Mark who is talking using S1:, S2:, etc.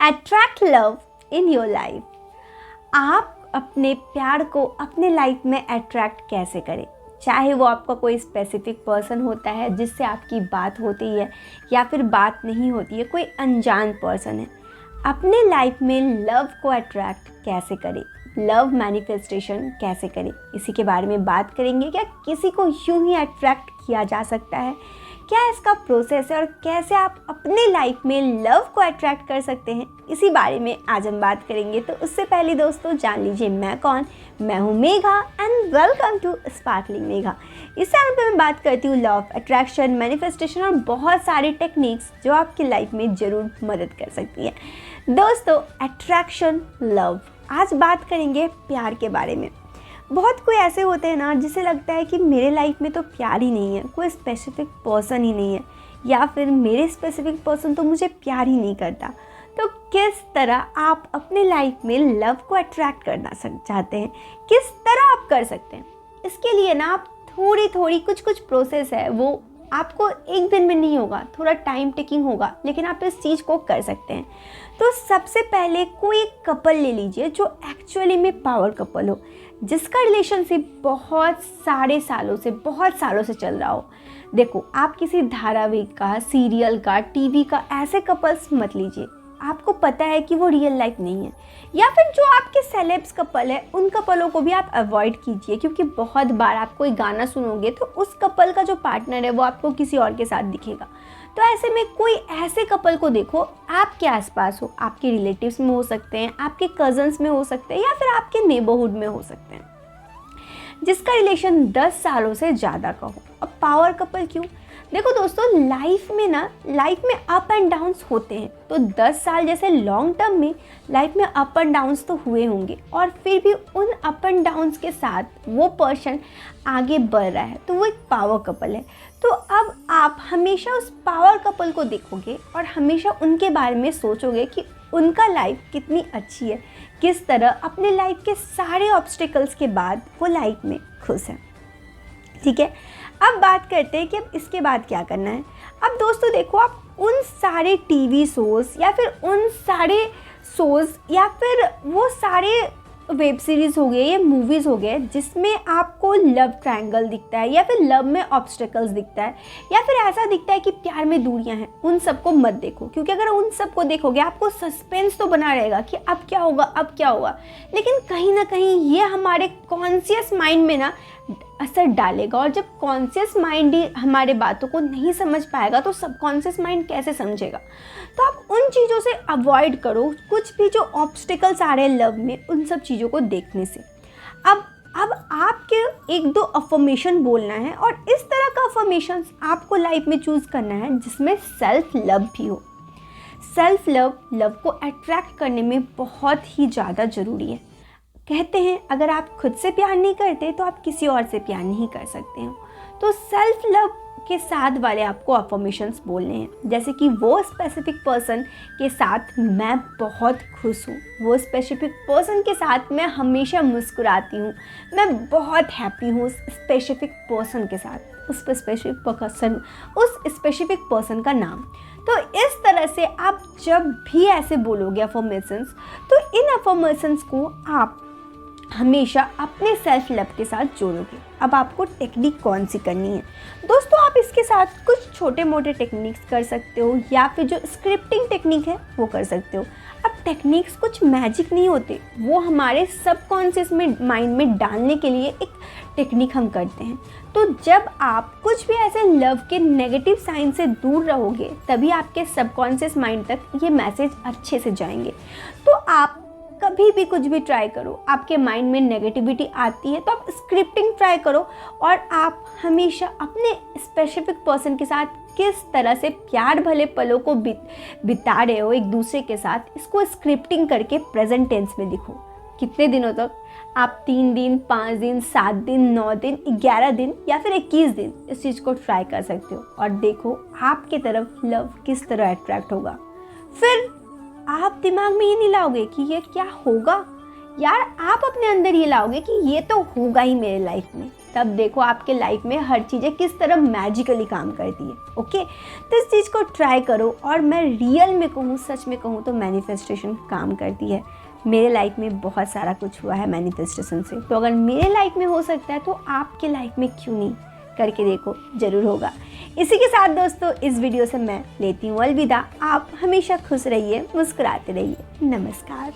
S1: Attract love in your life. आप अपने प्यार को अपने लाइफ में अट्रैक्ट कैसे करें, चाहे वो आपका कोई स्पेसिफिक पर्सन होता है जिससे आपकी बात होती है या फिर बात नहीं होती है, कोई अनजान पर्सन है। अपने लाइफ में लव को अट्रैक्ट कैसे करें, लव मैनिफेस्टेशन कैसे करें, इसी के बारे में बात करेंगे। क्या किसी को यूं ही अट्रैक्ट किया जा सकता है, क्या इसका प्रोसेस है और कैसे आप अपने लाइफ में लव को अट्रैक्ट कर सकते हैं, इसी बारे में आज हम बात करेंगे। तो उससे पहले दोस्तों जान लीजिए मैं कौन, मैं हूँ Megha and welcome to sparkling Megha. इस चैनल पे मैं बात करती हूँ लव, अट्रैक्शन, मैनिफेस्टेशन और बहुत सारी टेक्निक्स जो आपकी लाइफ में ज़रूर मदद कर सकती है। दोस्तों अट्रैक्शन, लव, आज बात करेंगे प्यार के बारे में। बहुत कोई ऐसे होते हैं ना जिसे लगता है कि मेरे लाइफ में तो प्यार ही नहीं है, कोई स्पेसिफिक पर्सन ही नहीं है, या फिर मेरे स्पेसिफिक पर्सन तो मुझे प्यार ही नहीं करता। तो किस तरह आप अपने लाइफ में लव को अट्रैक्ट करना चाहते हैं, किस तरह आप कर सकते हैं, इसके लिए ना आप थोड़ी कुछ प्रोसेस है, वो आपको एक दिन में नहीं होगा, थोड़ा टाइम टेकिंग होगा, लेकिन आप इस चीज़ को कर सकते हैं। तो सबसे पहले कोई एक कपल ले लीजिए जो एक्चुअली में पावर कपल हो, जिसका रिलेशनशिप बहुत सालों से चल रहा हो। देखो, आप किसी धारावाहिक का, सीरियल का, टीवी का ऐसे कपल्स मत लीजिए, आपको पता है कि वो रियल लाइफ नहीं है। या फिर जो आपके सेलेब्स कपल है, उन कपलों को भी आप अवॉइड कीजिए, क्योंकि बहुत बार आप कोई गाना सुनोगे तो उस कपल का जो पार्टनर है वो आपको किसी और के साथ दिखेगा। तो ऐसे में कोई ऐसे कपल को देखो आपके आसपास हो, आपके रिलेटिव्स में हो सकते हैं, आपके कजन्स में हो सकते हैं, या फिर आपके नेबरहुड में हो सकते हैं, जिसका रिलेशन 10 सालों से ज़्यादा का हो। अब पावर कपल क्यों? देखो दोस्तों, लाइफ में अप एंड डाउन्स होते हैं। तो 10 साल जैसे लॉन्ग टर्म में लाइफ में अप एंड डाउन्स तो हुए होंगे, और फिर भी उन अप एंड डाउन्स के साथ वो पर्सन आगे बढ़ रहा है, तो वो एक पावर कपल है। तो अब आप हमेशा उस पावर कपल को देखोगे और हमेशा उनके बारे में सोचोगे कि उनका लाइफ कितनी अच्छी है, किस तरह अपने लाइफ के सारे ऑब्स्टिकल्स के बाद वो लाइफ में खुश है। ठीक है, अब बात करते हैं कि अब इसके बाद क्या करना है। अब दोस्तों देखो, आप उन सारे टीवी शोज़ या फिर उन सारे शोज़ या फिर वो सारे वेब सीरीज़ हो गए या मूवीज़ हो गए जिसमें आपको लव ट्रायंगल दिखता है, या फिर लव में ऑब्स्टेकल्स दिखता है, या फिर ऐसा दिखता है कि प्यार में दूरियां हैं, उन सबको मत देखो। क्योंकि अगर उन सबको देखोगे आपको सस्पेंस तो बना रहेगा कि अब क्या होगा, लेकिन कहीं ना कहीं ये हमारे कॉन्शियस माइंड में ना असर डालेगा, और जब कॉन्शियस माइंड ही हमारे बातों को नहीं समझ पाएगा तो सबकॉन्शियस माइंड कैसे समझेगा। तो आप उन चीज़ों से अवॉइड करो, कुछ भी जो ऑब्स्टिकल्स आ रहे हैं लव में, उन सब चीज़ों को देखने से। अब आपके 1-2 अफर्मेशन बोलना है, और इस तरह का अफर्मेशन आपको लाइफ में चूज़ करना है जिसमें सेल्फ लव भी हो। सेल्फ लव को अट्रैक्ट करने में बहुत ही ज़्यादा ज़रूरी है। कहते हैं अगर आप खुद से प्यार नहीं करते तो आप किसी और से प्यार नहीं कर सकते हो। तो सेल्फ लव के साथ वाले आपको अफर्मेशंस बोलने हैं, जैसे कि वो स्पेसिफिक पर्सन के साथ मैं बहुत खुश हूँ, वो स्पेसिफिक पर्सन के साथ मैं हमेशा मुस्कुराती हूँ, मैं बहुत हैप्पी हूँ उस स्पेसिफिक पर्सन के साथ, उस स्पेसिफिक पर्सन का नाम। तो इस तरह से आप जब भी ऐसे बोलोगे अफर्मेशंस, तो इन अफर्मेशंस को आप हमेशा अपने सेल्फ लव के साथ जोड़ोगे। अब आपको टेक्निक कौन सी करनी है दोस्तों, आप इसके साथ कुछ छोटे मोटे टेक्निक्स कर सकते हो, या फिर जो स्क्रिप्टिंग टेक्निक है वो कर सकते हो। अब टेक्निक्स कुछ मैजिक नहीं होते, वो हमारे सबकॉन्शियस में माइंड में डालने के लिए एक टेक्निक हम करते हैं। तो जब आप कुछ भी ऐसे लव के नेगेटिव साइन से दूर रहोगे, तभी आपके सबकॉन्शियस माइंड तक ये मैसेज अच्छे से जाएंगे। तो आप कभी भी कुछ भी ट्राई करो, आपके माइंड में नेगेटिविटी आती है तो आप स्क्रिप्टिंग ट्राई करो, और आप हमेशा अपने स्पेसिफिक पर्सन के साथ किस तरह से प्यार भले पलों को बिता रहे हो एक दूसरे के साथ, इसको स्क्रिप्टिंग करके प्रेजेंट टेंस में लिखो। कितने दिनों तक? आप 3 दिन, 5 दिन, 7 दिन, 9 दिन, 11 दिन या फिर 21 दिन इस चीज़ को ट्राई कर सकते हो, और देखो आपकी तरफ लव किस तरह अट्रैक्ट होगा। फिर आप दिमाग में ये नहीं लाओगे कि ये क्या होगा यार, आप अपने अंदर ये लाओगे कि ये तो होगा ही मेरे लाइफ में, तब देखो आपके लाइफ में हर चीज़ें किस तरह मैजिकली काम करती है। ओके, तो इस चीज़ को ट्राई करो। और मैं रियल में कहूँ, सच में कहूँ तो मैनिफेस्टेशन काम करती है। मेरे लाइफ में बहुत सारा कुछ हुआ है मैनिफेस्टेशन से, तो अगर मेरे लाइफ में हो सकता है तो आपके लाइफ में क्यों नहीं, करके देखो, ज़रूर होगा। इसी के साथ दोस्तों इस वीडियो से मैं लेती हूँ अलविदा। आप हमेशा खुश रहिए, मुस्कुराते रहिए। नमस्कार।